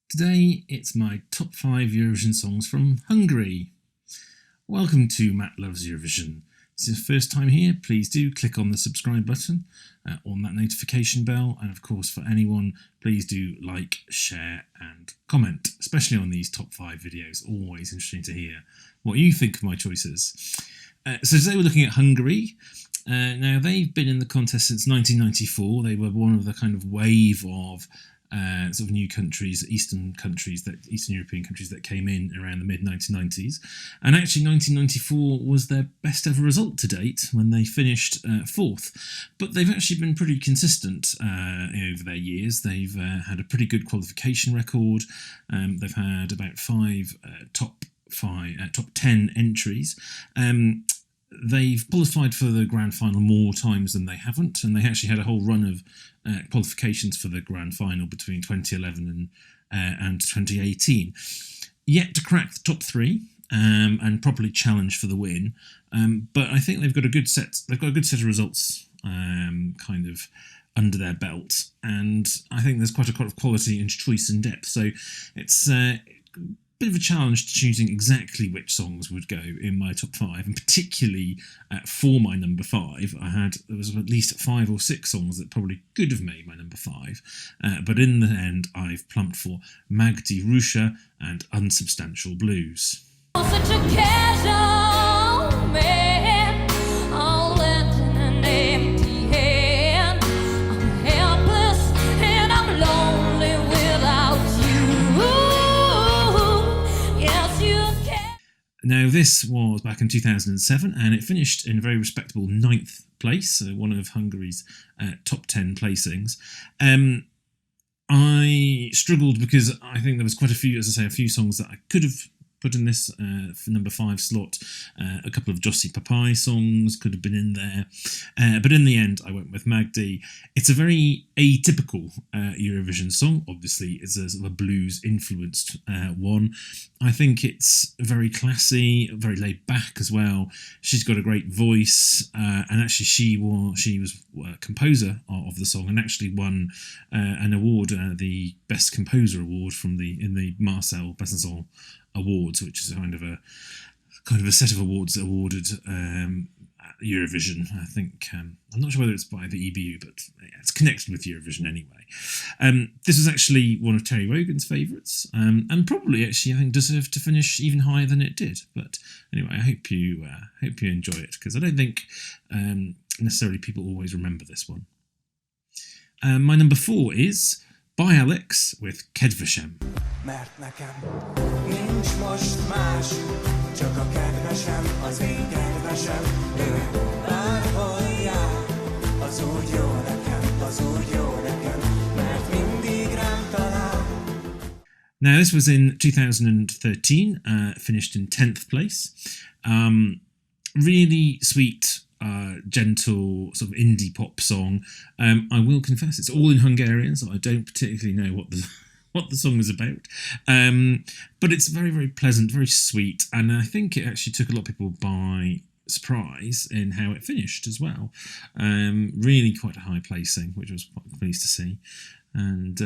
Today it's my top 5 Eurovision songs from Hungary. Welcome to Matt Loves Eurovision. If this is your first time here, please do click on the subscribe button, on that notification bell, and of course for anyone, please do like, share and comment, especially on these top 5 videos. Always interesting to hear what you think of my choices. So today we're looking at Hungary. Now they've been in the contest since 1994. They were one of the kind of wave of sort of new countries, Eastern European countries that came in around the mid-1990s. And actually 1994 was their best ever result to date when they finished 4th. But they've actually been pretty consistent over their years. They've had a pretty good qualification record. They've had about 5 top 10 entries. They've qualified for the grand final more times than they haven't, and they actually had a whole run of qualifications for the grand final between 2011 and 2018. Yet to crack the top 3 and properly challenge for the win, but I think they've got a good set. They've got a good set of results, kind of under their belt, and I think there's quite a lot of quality and choice and depth. So it's bit of a challenge to choosing exactly which songs would go in my top 5, and particularly for my number 5, there was at least 5 or 6 songs that probably could have made my number 5, but in the end I've plumped for Magdi, Russia and Unsubstantial Blues. Such a casual man, all left in an empty hand. I'm helpless and I'm lonely without you. Yes, you can. Now this was back in 2007 and it finished in a very respectable 9th place, so one of Hungary's top 10 placings. I struggled because I think there was quite a few, as I say, a few songs that I could have put in this for number 5 slot. A couple of Jossi Papai songs could have been in there, but in the end I went with Magdi. It's a very atypical Eurovision song. Obviously it's a sort of a blues influenced one. I think it's very classy, very laid back as well. She's got a great voice, and actually she was a composer of the song and actually won an award, the Best Composer Award in the Marcel Besançon Awards, which is kind of a set of awards awarded at Eurovision. I think I'm not sure whether it's by the EBU, but it's connected with Eurovision anyway. This was actually one of Terry Wogan's favourites, and probably actually I think deserved to finish even higher than it did. But anyway, I hope you enjoy it, because I don't think necessarily people always remember this one. My number 4 is by Alex with Kedvesem. Mert nekem nincs most más, csak a kedvesem, az én kedvesem, ő bárhol jár, az úgy jó nekem, az úgy jó nekem, mert mindig rám talál. Now this was in 2013, finished in 10th place. Really sweet, gentle sort of indie pop song. I will confess it's all in Hungarian, so I don't particularly know what the song is about, but it's very, very pleasant, very sweet, and I think it actually took a lot of people by surprise in how it finished as well. Really quite a high placing, which I was quite pleased to see. And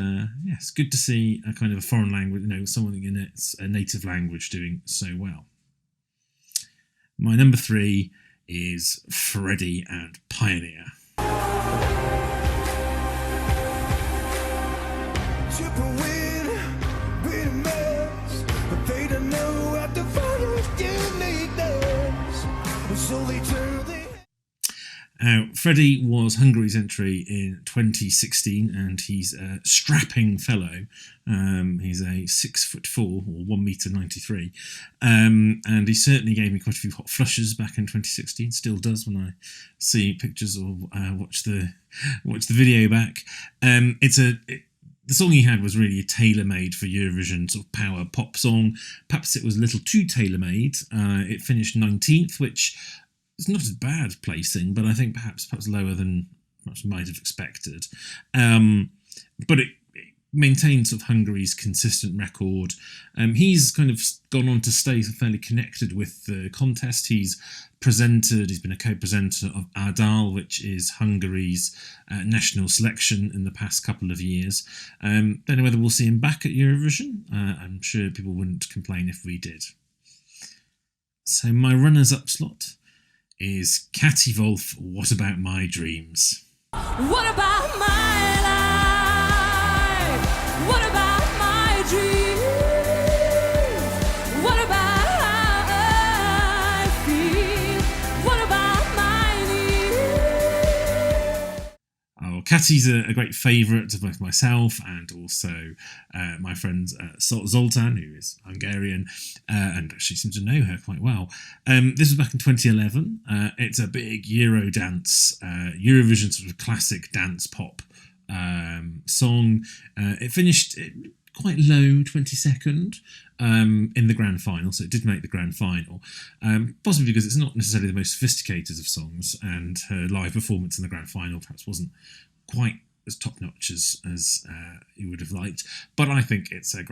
yeah, it's good to see a kind of a foreign language, something in its native language doing so well. My number 3 is Freddie and Pioneer. Now, Freddie was Hungary's entry in 2016, and he's a strapping fellow. He's a 6'4" or 1m93, and he certainly gave me quite a few hot flushes back in 2016. Still does when I see pictures or watch the video back. The song he had was really a tailor-made for Eurovision sort of power pop song. Perhaps it was a little too tailor-made. It finished 19th, which is not a bad placing, but I think perhaps lower than much might have expected. But maintained sort of Hungary's consistent record. He's kind of gone on to stay fairly connected with the contest. He's been a co-presenter of Ádál, which is Hungary's national selection in the past couple of years. Don't know whether we'll see him back at Eurovision. I'm sure people wouldn't complain if we did. So my runners-up slot is Catty Wolf, What About My Dreams? What about my life? What about my dreams? What about how I feel? What about my needs? Oh, Catty's a great favourite of both myself and also my friend Zoltán, who is Hungarian and actually seems to know her quite well. This was back in 2011. It's a big Euro dance, Eurovision sort of classic dance pop song. It finished quite low, 22nd in the grand final, so it did make the grand final, possibly because it's not necessarily the most sophisticated of songs, and her live performance in the grand final perhaps wasn't quite as top-notch as you would have liked, but I think it's a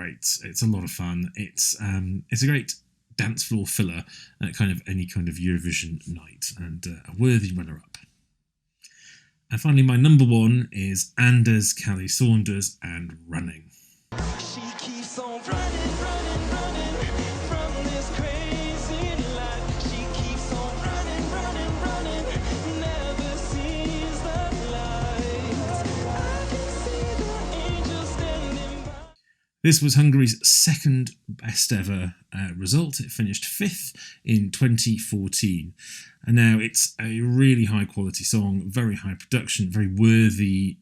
lot of fun. It's a great dance floor filler at kind of any kind of Eurovision night, and a worthy runner-up. And finally, my number one is Anders, Kállay-Saunders and Running. She keeps on running, running, running from this crazy life. She keeps on running, running, running, never sees the light. I can see the angels standing by. This was Hungary's second best ever result. It finished 5th in 2014. And now it's a really high quality song, very high production, very worthy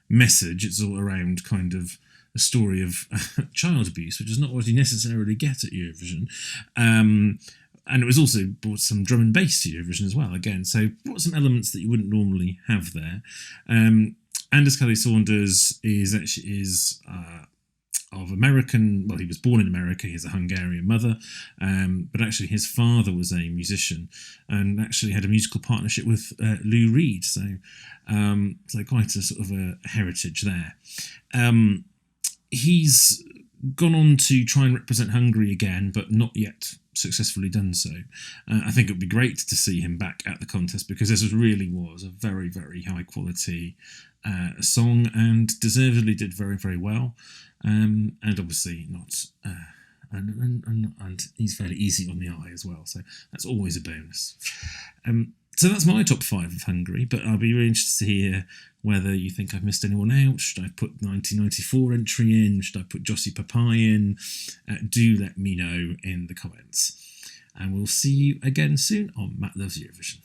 message. It's all around kind of a story of child abuse, which is not what you necessarily get at Eurovision. And it was also brought some drum and bass to Eurovision as well, again. So brought some elements that you wouldn't normally have there. Anders Kállay-Saunders is of American, well, he was born in America, he has a Hungarian mother, but actually his father was a musician and actually had a musical partnership with Lou Reed, so quite a sort of a heritage there. He's gone on to try and represent Hungary again, but not yet successfully done so. I think it would be great to see him back at the contest, because this really was a very, very high quality song and deservedly did very, very well. And obviously not, and he's fairly easy on the eye as well, so that's always a bonus. So that's my top 5 of Hungary, but I'll be really interested to hear whether you think I've missed anyone out. Should I put 1994 entry in? Should I put Jossi Papai in? Do let me know in the comments. And we'll see you again soon on Matt Loves Eurovision.